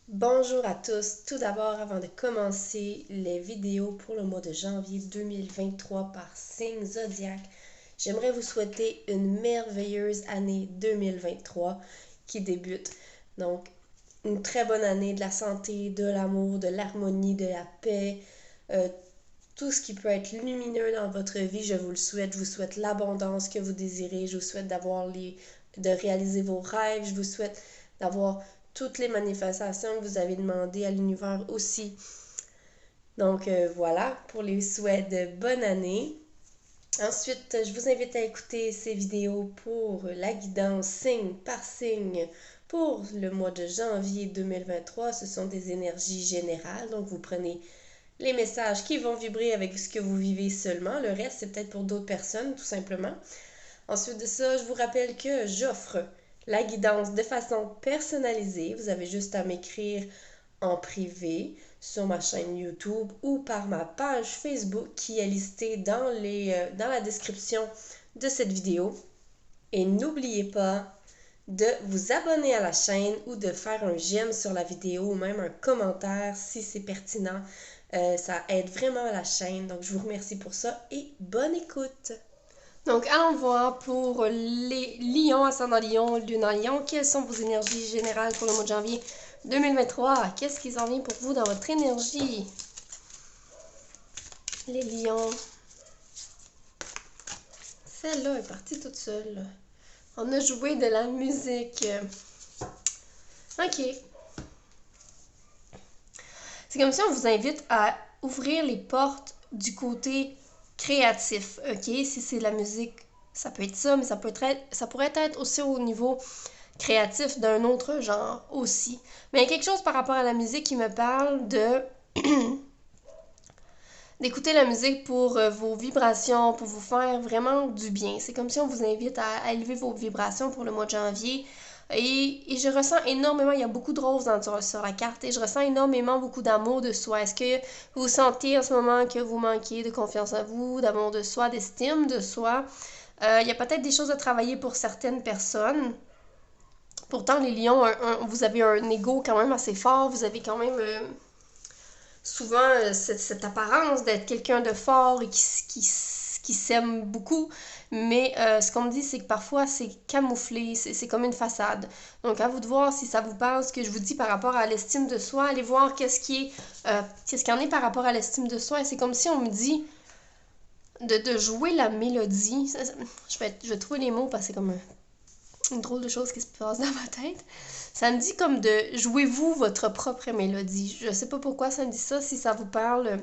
Bonjour à tous. Tout d'abord, avant de commencer les vidéos pour le mois de janvier 2023 par signe zodiaque, j'aimerais vous souhaiter une merveilleuse année 2023 qui débute. Donc, une très bonne année de la santé, de l'amour, de l'harmonie, de la paix, euh, tout ce qui peut être lumineux dans votre vie, je vous le souhaite. Je vous souhaite l'abondance que vous désirez. Je vous souhaite de réaliser vos rêves. Je vous souhaite d'avoir toutes les manifestations que vous avez demandées à l'univers aussi. Donc voilà pour les souhaits de bonne année. Ensuite, je vous invite à écouter ces vidéos pour la guidance signe par signe pour le mois de janvier 2023. Ce sont des énergies générales, donc vous prenez les messages qui vont vibrer avec ce que vous vivez seulement. Le reste, c'est peut-être pour d'autres personnes, tout simplement. Ensuite de ça, je vous rappelle que j'offre la guidance de façon personnalisée. Vous avez juste à m'écrire en privé sur ma chaîne YouTube ou par ma page Facebook qui est listée dans la description de cette vidéo. Et n'oubliez pas de vous abonner à la chaîne ou de faire un j'aime sur la vidéo ou même un commentaire si c'est pertinent. Ça aide vraiment la chaîne, donc je vous remercie pour ça et bonne écoute! Donc, allons voir pour les lions, ascendant lion, lune en lion, quelles sont vos énergies générales pour le mois de janvier 2023? Qu'est-ce qui s'en vient pour vous dans votre énergie? Les lions. Celle-là est partie toute seule. On a joué de la musique. Ok. C'est comme si on vous invite à ouvrir les portes du côté créatif, ok? Si c'est de la musique, ça peut être ça, mais ça pourrait être aussi au niveau créatif d'un autre genre aussi. Mais il y a quelque chose par rapport à la musique qui me parle de d'écouter la musique pour vos vibrations, pour vous faire vraiment du bien. C'est comme si on vous invite à élever vos vibrations pour le mois de janvier. Et je ressens énormément, il y a beaucoup de roses sur la carte et je ressens énormément beaucoup d'amour de soi. Est-ce que vous sentez en ce moment que vous manquez de confiance en vous, d'amour de soi, d'estime de soi? Il y a peut-être des choses à travailler pour certaines personnes. Pourtant, les lions, vous avez un ego quand même assez fort, vous avez quand même souvent cette apparence d'être quelqu'un de fort et qui s'aime beaucoup, mais ce qu'on me dit, c'est que parfois c'est camouflé, c'est comme une façade. Donc à vous de voir si ça vous parle, ce que je vous dis par rapport à l'estime de soi, allez voir qu'est-ce qu'il en est par rapport à l'estime de soi, et c'est comme si on me dit de jouer la mélodie. Je vais trouver les mots parce que c'est comme une drôle de chose qui se passe dans ma tête. Ça me dit comme de jouez-vous votre propre mélodie. Je sais pas pourquoi ça me dit ça. Si ça vous parle,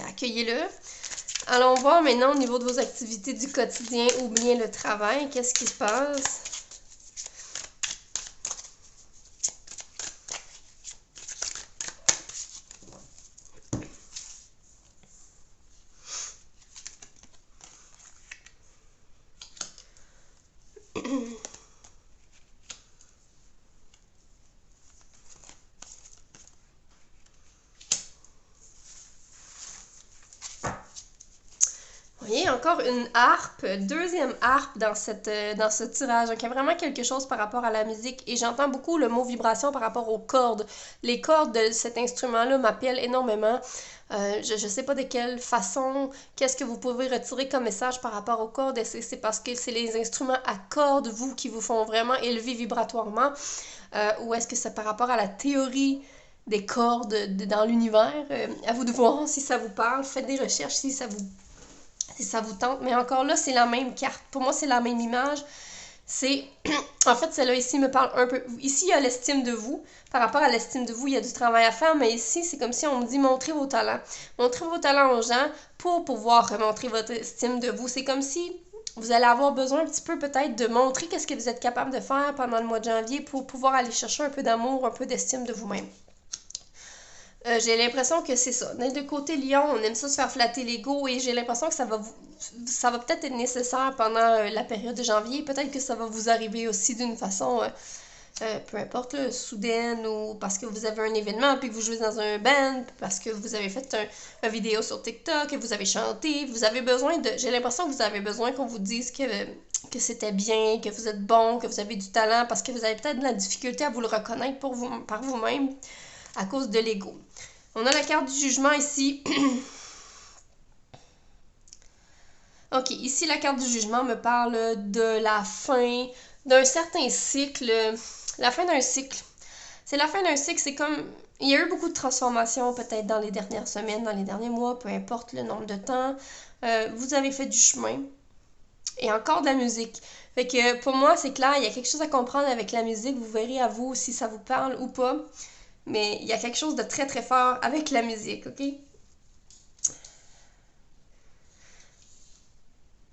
accueillez-le. Allons voir maintenant au niveau de vos activités du quotidien ou bien le travail. Qu'est-ce qui se passe? Vous voyez, encore une harpe, deuxième harpe dans ce tirage. Donc, il y a vraiment quelque chose par rapport à la musique. Et j'entends beaucoup le mot vibration par rapport aux cordes. Les cordes de cet instrument-là m'appellent énormément. Je ne sais pas de quelle façon, qu'est-ce que vous pouvez retirer comme message par rapport aux cordes. Est-ce que c'est parce que c'est les instruments à cordes, vous, qui vous font vraiment élever vibratoirement? Ou est-ce que c'est par rapport à la théorie des cordes dans l'univers? À vous de voir si ça vous parle. Faites des recherches si ça vous tente. Mais encore là, c'est la même carte. Pour moi, c'est la même image. C'est, en fait, celle-là ici me parle un peu. Ici, il y a l'estime de vous. Par rapport à l'estime de vous, il y a du travail à faire. Mais ici, c'est comme si on me dit montrez vos talents. Montrez vos talents aux gens pour pouvoir montrer votre estime de vous. C'est comme si vous allez avoir besoin un petit peu peut-être de montrer qu'est-ce que vous êtes capable de faire pendant le mois de janvier pour pouvoir aller chercher un peu d'amour, un peu d'estime de vous-même. J'ai l'impression que c'est ça. D'un côté Lion, on aime ça se faire flatter l'ego et j'ai l'impression que ça va peut-être être nécessaire pendant la période de janvier. Peut-être que ça va vous arriver aussi d'une façon, peu importe, là, soudaine ou parce que vous avez un événement puis que vous jouez dans un band, parce que vous avez fait une vidéo sur TikTok, que vous avez chanté, vous avez besoin de... J'ai l'impression que vous avez besoin qu'on vous dise que que c'était bien, que vous êtes bon, que vous avez du talent, parce que vous avez peut-être de la difficulté à vous le reconnaître par vous-même à cause de l'ego. On a la carte du jugement ici. Ok, ici la carte du jugement me parle de la fin d'un certain cycle. La fin d'un cycle. C'est la fin d'un cycle, c'est comme... Il y a eu beaucoup de transformations peut-être dans les dernières semaines, dans les derniers mois, peu importe le nombre de temps. Vous avez fait du chemin. Et encore de la musique. Fait que pour moi, c'est clair, il y a quelque chose à comprendre avec la musique. Vous verrez à vous si ça vous parle ou pas. Mais il y a quelque chose de très très fort avec la musique, ok?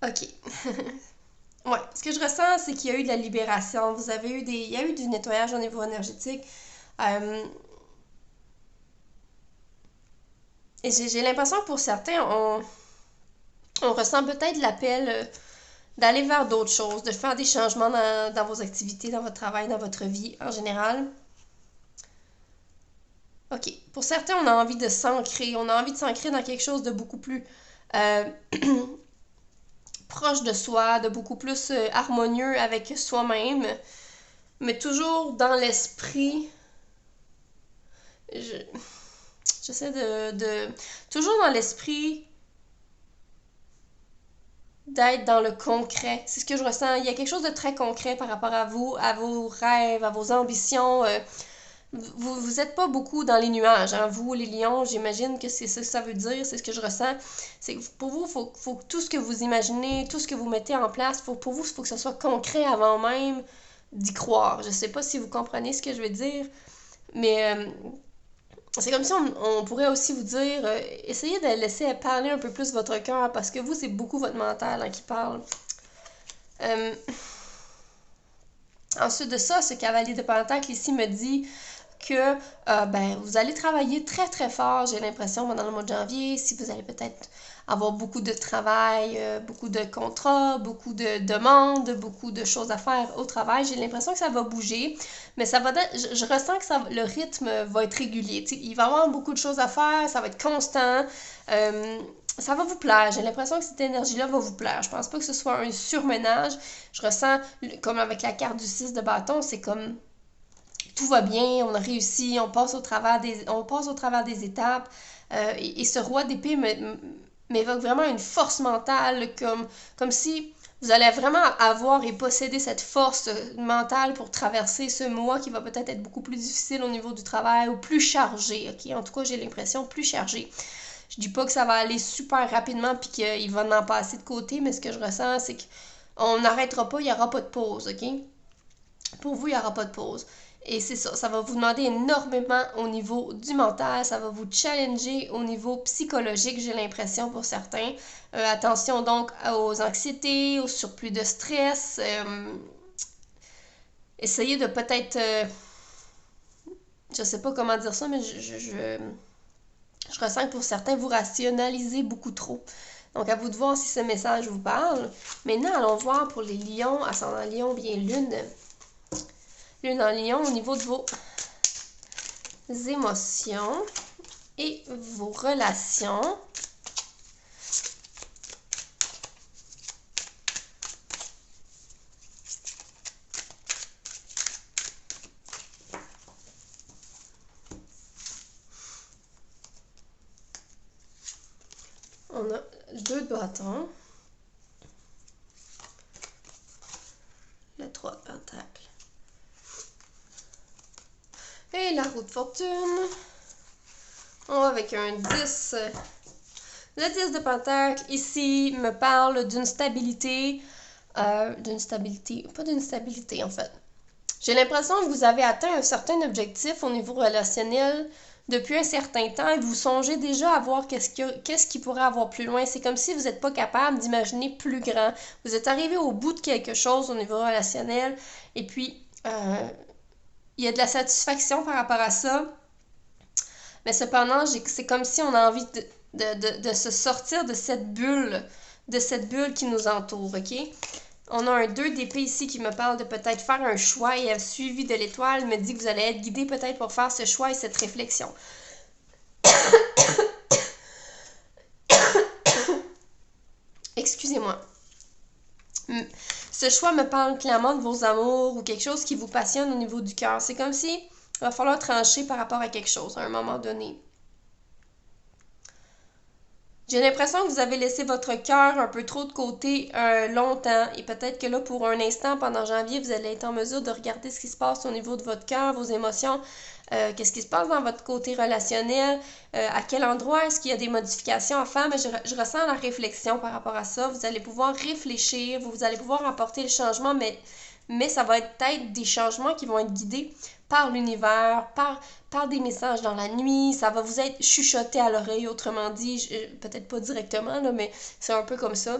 Ok. Ouais, ce que je ressens, c'est qu'il y a eu de la libération. Vous avez eu il y a eu du nettoyage au niveau énergétique. Euh, et j'ai l'impression que pour certains, on ressent peut-être l'appel d'aller vers d'autres choses, de faire des changements dans vos activités, dans votre travail, dans votre vie en général. Ok, pour certains, on a envie de s'ancrer. On a envie de s'ancrer dans quelque chose de beaucoup plus euh, proche de soi, de beaucoup plus harmonieux avec soi-même, mais toujours dans l'esprit. Je, J'essaie toujours dans l'esprit d'être dans le concret. C'est ce que je ressens. Il y a quelque chose de très concret par rapport à vous, à vos rêves, à vos ambitions. Vous êtes pas beaucoup dans les nuages, hein. Vous, les lions, j'imagine que c'est ça que ça veut dire, c'est ce que je ressens. C'est que pour vous, faut que tout ce que vous imaginez, tout ce que vous mettez en place, pour vous, il faut que ce soit concret avant même d'y croire. Je sais pas si vous comprenez ce que je veux dire, mais c'est comme si on pourrait aussi vous dire, essayez de laisser parler un peu plus votre cœur, parce que vous, c'est beaucoup votre mental hein, qui parle. Euh, Ensuite de ça, ce cavalier de Pentacle ici me dit que ben, vous allez travailler très très fort, j'ai l'impression, pendant le mois de janvier, si vous allez peut-être avoir beaucoup de travail, beaucoup de contrats, beaucoup de demandes, beaucoup de choses à faire au travail. J'ai l'impression que ça va bouger, mais ça va je ressens que le rythme va être régulier. T'sais, il va y avoir beaucoup de choses à faire, ça va être constant. Euh, Ça va vous plaire. J'ai l'impression que cette énergie-là va vous plaire. Je pense pas que ce soit un surménage. Je ressens, comme avec la carte du 6 de bâton, c'est comme tout va bien, on a réussi, on passe au travers des étapes. Et ce roi d'épée m'évoque vraiment une force mentale, comme si vous allez vraiment avoir et posséder cette force mentale pour traverser ce mois qui va peut-être être beaucoup plus difficile au niveau du travail ou plus chargé, ok? En tout cas, j'ai l'impression plus chargé. Je dis pas que ça va aller super rapidement puis qu'il va en passer de côté, mais ce que je ressens, c'est qu'on n'arrêtera pas, il n'y aura pas de pause, ok? Pour vous, il n'y aura pas de pause. Et c'est ça, ça va vous demander énormément au niveau du mental, ça va vous challenger au niveau psychologique, j'ai l'impression pour certains. Attention donc aux anxiétés, au surplus de stress. Essayez de peut-être, je sais pas comment dire ça, mais je ressens que pour certains, vous rationalisez beaucoup trop. Donc, à vous de voir si ce message vous parle. Maintenant, allons voir pour les lions, ascendant lion, bien lune. Lune en lion, au niveau de vos émotions et vos relations. On a 2 de bâtons. Le 3 de pentacle. Et la roue de fortune. On va avec un 10. Le 10 de pentacle, ici, me parle d'une stabilité. Pas d'une stabilité en fait. J'ai l'impression que vous avez atteint un certain objectif au niveau relationnel depuis un certain temps et vous songez déjà à voir qu'est-ce qui pourrait avoir plus loin. C'est comme si vous n'êtes pas capable d'imaginer plus grand. Vous êtes arrivé au bout de quelque chose au niveau relationnel et puis il y a de la satisfaction par rapport à ça. Mais cependant, c'est comme si on a envie de se sortir de cette bulle qui nous entoure, ok? On a un 2 d'épée ici qui me parle de peut-être faire un choix et suivi de l'étoile me dit que vous allez être guidé peut-être pour faire ce choix et cette réflexion. Excusez-moi. ce choix me parle clairement de vos amours ou quelque chose qui vous passionne au niveau du cœur. C'est comme si il va falloir trancher par rapport à quelque chose à un moment donné. J'ai l'impression que vous avez laissé votre cœur un peu trop de côté longtemps et peut-être que là, pour un instant, pendant janvier, vous allez être en mesure de regarder ce qui se passe au niveau de votre cœur, vos émotions, qu'est-ce qui se passe dans votre côté relationnel, à quel endroit est-ce qu'il y a des modifications à faire, mais je ressens la réflexion par rapport à ça. Vous allez pouvoir réfléchir, vous allez pouvoir apporter le changement, mais ça va être peut-être des changements qui vont être guidés par l'univers, par des messages dans la nuit, ça va vous être chuchoté à l'oreille, autrement dit, peut-être pas directement, là, mais c'est un peu comme ça.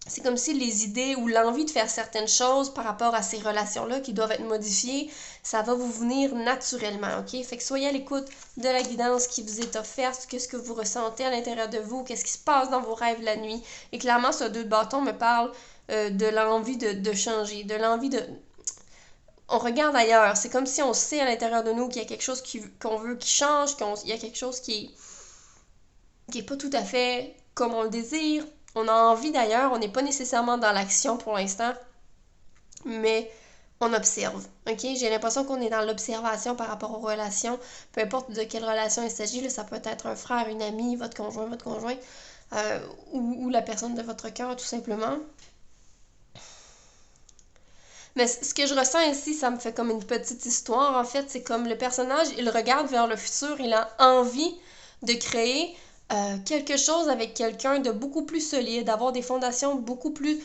C'est comme si les idées ou l'envie de faire certaines choses par rapport à ces relations-là qui doivent être modifiées, ça va vous venir naturellement, ok? Fait que soyez à l'écoute de la guidance qui vous est offerte, qu'est-ce que vous ressentez à l'intérieur de vous, qu'est-ce qui se passe dans vos rêves la nuit. Et clairement, ce 2 de bâton me parle de l'envie de changer, de l'envie de... On regarde ailleurs. C'est comme si on sait à l'intérieur de nous qu'il y a quelque chose qu'on veut qui change, qu'il y a quelque chose qui est pas tout à fait comme on le désire. On a envie d'ailleurs, on n'est pas nécessairement dans l'action pour l'instant, mais on observe. Ok? J'ai l'impression qu'on est dans l'observation par rapport aux relations. Peu importe de quelle relation il s'agit, là, ça peut être un frère, une amie, votre conjoint, ou la personne de votre cœur, tout simplement. Mais ce que je ressens ici, ça me fait comme une petite histoire. En fait, c'est comme le personnage, il regarde vers le futur, il a envie de créer quelque chose avec quelqu'un de beaucoup plus solide, d'avoir des fondations beaucoup plus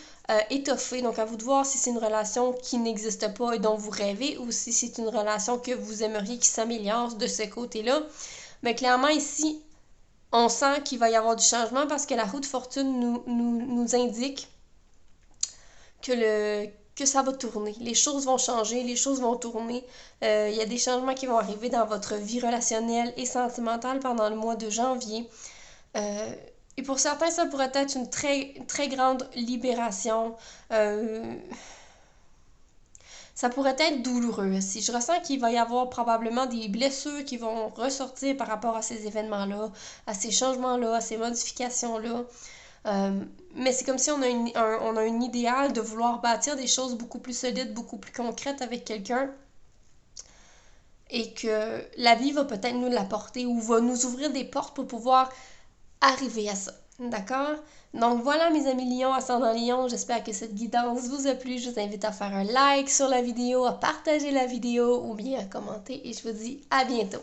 étoffées. Donc, à vous de voir si c'est une relation qui n'existe pas et dont vous rêvez ou si c'est une relation que vous aimeriez qui s'améliore de ce côté-là. Mais clairement, ici, on sent qu'il va y avoir du changement parce que la roue de fortune nous indique que ça va tourner. Les choses vont changer, les choses vont tourner. Il y a des changements qui vont arriver dans votre vie relationnelle et sentimentale pendant le mois de janvier. Et pour certains, ça pourrait être une très, très grande libération. Ça pourrait être douloureux aussi. Je ressens qu'il va y avoir probablement des blessures qui vont ressortir par rapport à ces événements-là, à ces changements-là, à ces modifications-là. Mais c'est comme si on a un idéal de vouloir bâtir des choses beaucoup plus solides, beaucoup plus concrètes avec quelqu'un et que la vie va peut-être nous l'apporter ou va nous ouvrir des portes pour pouvoir arriver à ça. D'accord? Donc voilà mes amis Lions, ascendant Lion, j'espère que cette guidance vous a plu. Je vous invite à faire un like sur la vidéo, à partager la vidéo ou bien à commenter et je vous dis à bientôt.